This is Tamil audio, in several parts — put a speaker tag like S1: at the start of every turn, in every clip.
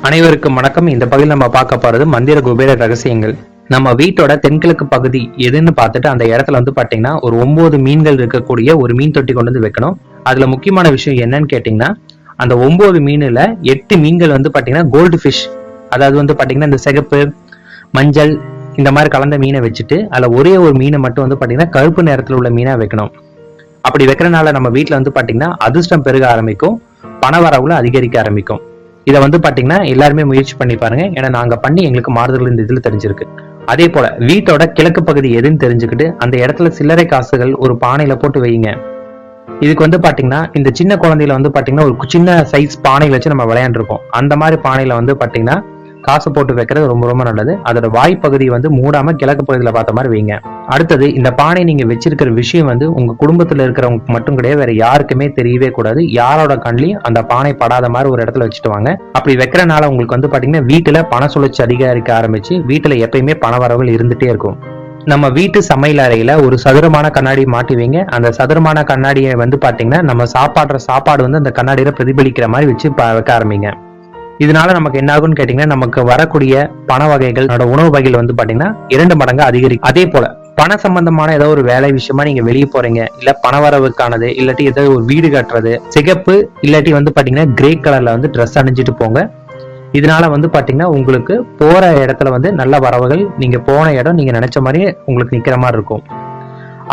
S1: அனைவருக்கும் வணக்கம். இந்த பகுதியில் நம்ம பார்க்க போறது மந்திர குபேர ரகசியங்கள். நம்ம வீட்டோட தென்கிழக்கு பகுதி எதுன்னு பார்த்துட்டு அந்த இடத்துல பாத்தீங்கன்னா ஒரு 9 மீன்கள் இருக்கக்கூடிய ஒரு மீன் தொட்டி கொண்டு வந்து வைக்கணும். அதுல முக்கியமான விஷயம் என்னன்னு கேட்டீங்கன்னா, அந்த 9 மீன்ல 8 மீன்கள் பாத்தீங்கன்னா கோல்டு ஃபிஷ், அதாவது பாத்தீங்கன்னா இந்த சிகப்பு மஞ்சள் இந்த மாதிரி கலந்த மீனை வச்சுட்டு அதுல ஒரே ஒரு மீனை மட்டும் பாத்தீங்கன்னா கருப்பு நேரத்துல உள்ள மீனா வைக்கணும். அப்படி வைக்கிறனால நம்ம வீட்டுல பாத்தீங்கன்னா அதிர்ஷ்டம் பெருக ஆரம்பிக்கும், பண வரவுல அதிகரிக்க ஆரம்பிக்கும். இதை பாத்தீங்கன்னா எல்லாருமே முயற்சி பண்ணி பாருங்க. ஏன்னா நாங்க பண்ணி எங்களுக்கு மாறுதல் இந்த இதுல தெரிஞ்சிருக்கு. அதே போல வீட்டோட கிழக்கு பகுதி எதுன்னு தெரிஞ்சுக்கிட்டு அந்த இடத்துல சில்லறை காசுகள் ஒரு பானையில போட்டு வைங்க. இதுக்கு பாத்தீங்கன்னா இந்த சின்ன குழந்தையில பாத்தீங்கன்னா ஒரு சின்ன சைஸ் பானையில வச்சு நம்ம விளையாண்டுருப்போம். அந்த மாதிரி பானையில பாத்தீங்கன்னா காசு போட்டு வைக்கிறது ரொம்ப ரொம்ப நல்லது. அதோட வாய்ப்பகுதி மூடாம கிழக்கு பகுதியில பார்த்த மாதிரி வைங்க. அடுத்தது, இந்த பானை நீங்க வச்சிருக்கிற விஷயம் உங்க குடும்பத்துல இருக்கிறவங்க மட்டும் கிடையாது, வேற யாருக்குமே தெரியவே கூடாது. யாரோட கண்ணிலையும் அந்த பானை படாத மாதிரி ஒரு இடத்துல வச்சுட்டு வாங்க. அப்படி வைக்கிறனால உங்களுக்கு பாத்தீங்கன்னா வீட்டுல பண சுழற்சி அதிகரிக்க ஆரம்பிச்சு வீட்டுல எப்பயுமே பண வரவுகள் இருந்துட்டே இருக்கும். நம்ம வீட்டு சமையல் அறையில ஒரு சதுரமான கண்ணாடி மாட்டி வைங்க. அந்த சதுரமான கண்ணாடியை பாத்தீங்கன்னா நம்ம சாப்பாடுற சாப்பாடு அந்த கண்ணாடியில பிரதிபலிக்கிற மாதிரி வச்சு வைக்க ஆரம்பிங்க. இதனால நமக்கு என்ன ஆகும்னு கேட்டீங்கன்னா, நமக்கு வரக்கூடிய பண வகைகள் உணவு வகைகள் பாத்தீங்கன்னா 2 மடங்கு அதிகரிக்கும். அதே போல பண சம்பந்தமான ஏதோ ஒரு வேலை விஷயமா நீங்க வெளியே போறீங்க, இல்ல பணவரவுக்கானது, இல்லாட்டி ஏதோ ஒரு வீடு கட்டுறது, சிகப்பு இல்லாட்டி பாத்தீங்கன்னா கிரே கலர்ல ட்ரெஸ் அணிஞ்சிட்டு போங்க. இதனால பாத்தீங்கன்னா உங்களுக்கு போற இடத்துல நல்ல வரவுகள், நீங்க போன இடம் நீங்க நினைச்ச மாதிரி உங்களுக்கு நிக்கிற மாதிரி இருக்கும்.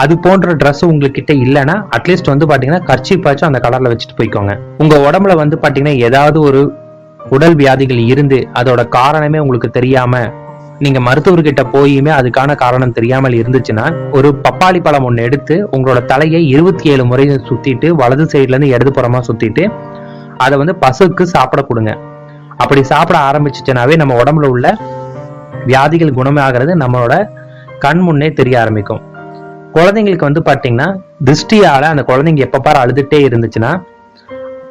S1: அது போன்ற ட்ரெஸ் உங்ககிட்ட இல்லைன்னா அட்லீஸ்ட் பாத்தீங்கன்னா கர்ச்சீப்பாச்சும் அந்த கலர்ல வச்சுட்டு போய்க்கோங்க. உங்க உடம்புல பாத்தீங்கன்னா ஏதாவது ஒரு உடல் வியாதிகள் இருந்து அதோட காரணமே உங்களுக்கு தெரியாம நீங்க மருத்துவர்கிட்ட போயுமே அதுக்கான காரணம் தெரியாமல் இருந்துச்சுன்னா, ஒரு பப்பாளி பழம் ஒண்ணு எடுத்து உங்களோட தலையை 27 முறை சுத்திட்டு வலது சைட்ல இருந்து இடது புறமா சுத்திட்டு அதை பசுக்கு சாப்பிட கொடுங்க. அப்படி சாப்பிட ஆரம்பிச்சுச்சுனாவே நம்ம உடம்புல உள்ள வியாதிகள் குணமாகிறது நம்மளோட கண் முன்னே தெரிய ஆரம்பிக்கும். குழந்தைங்களுக்கு பாத்தீங்கன்னா திருஷ்டியால அந்த குழந்தைங்க எப்ப பாரு அழுதுட்டே இருந்துச்சுன்னா,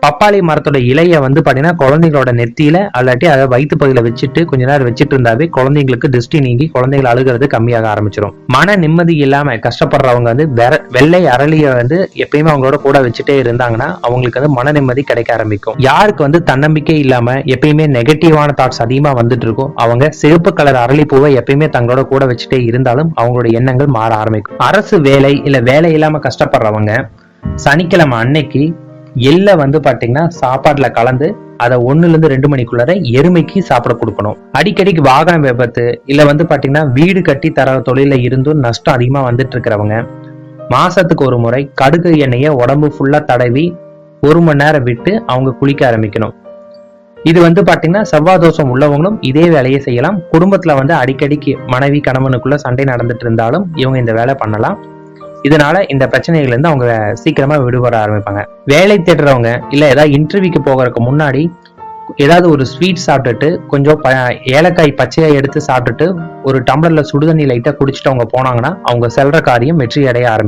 S1: பப்பாளி மரத்தோட இலைய பாத்தீங்கன்னா குழந்தைங்களோட நெத்தியில அல்லாட்டி அதை வயிற்று பகுதியில வச்சுட்டு கொஞ்ச நேரம் வச்சுட்டு இருந்தாவே குழந்தைங்களுக்கு திருஷ்டி நீங்கி குழந்தைகள் அழுகிறது கம்மியாக ஆரம்பிச்சிடும். மன நிம்மதி இல்லாம கஷ்டப்படுறவங்க வெள்ளை அரளிய எப்பயுமே அவங்களோட கூட வச்சுட்டே இருந்தாங்கன்னா அவங்களுக்கு மன நிம்மதி கிடைக்க ஆரம்பிக்கும். யாருக்கு தன்னம்பிக்கை இல்லாம எப்பயுமே நெகட்டிவான தாட்ஸ் அதிகமா வந்துட்டு இருக்கும், அவங்க சிவப்பு கலர் அரளி பூவை எப்பயுமே தங்களோட கூட வச்சுட்டே இருந்தாலும் அவங்களோட எண்ணங்கள் மாற ஆரம்பிக்கும். அரசு வேலை இல்ல வேலை இல்லாம கஷ்டப்படுறவங்க சனிக்கிழமை அன்னைக்கு எள்ள பாத்தீங்கன்னா சாப்பாட்டுல கலந்து அதை 1 to 2 மணிக்குள்ளார எருமைக்கு சாப்பிட கொடுக்கணும். அடிக்கடிக்கு வாகன விபத்து இல்ல பாத்தீங்கன்னா வீடு கட்டி தர தொழில இருந்தும் நஷ்டம் அதிகமா இருக்கிறவங்க மாசத்துக்கு ஒரு முறை கடுகு எண்ணெய உடம்பு ஃபுல்லா தடவி 1 மணி நேரம் விட்டு அவங்க குளிக்க ஆரம்பிக்கணும். இது பாத்தீங்கன்னா செவ்வாய் தோஷம் உள்ளவங்களும் இதே வேலையை செய்யலாம். குடும்பத்துல அடிக்கடிக்கு மனைவி கணவனுக்குள்ள சண்டை நடந்துட்டு இருந்தாலும் இவங்க இந்த வேலை பண்ணலாம். இதனால இந்த பிரச்சனைகள்ல இருந்து அவங்க சீக்கிரமா விடுபட ஆரம்பிப்பாங்க. வேலை தேடுறவங்க இல்ல ஏதாவது இன்டர்வியூக்கு போகிறதுக்கு முன்னாடி ஏதாவது ஒரு ஸ்வீட் சாப்பிட்டுட்டு கொஞ்சம் ஏலக்காய் பச்சையா எடுத்து சாப்பிட்டுட்டு ஒரு டம்ளர்ல சுடுதண்ணி லைட்டா குடிச்சிட்டு அவங்க போனாங்கன்னா அவங்க செல்ற காரியம் வெற்றி அடைய ஆரம்பிக்கும்.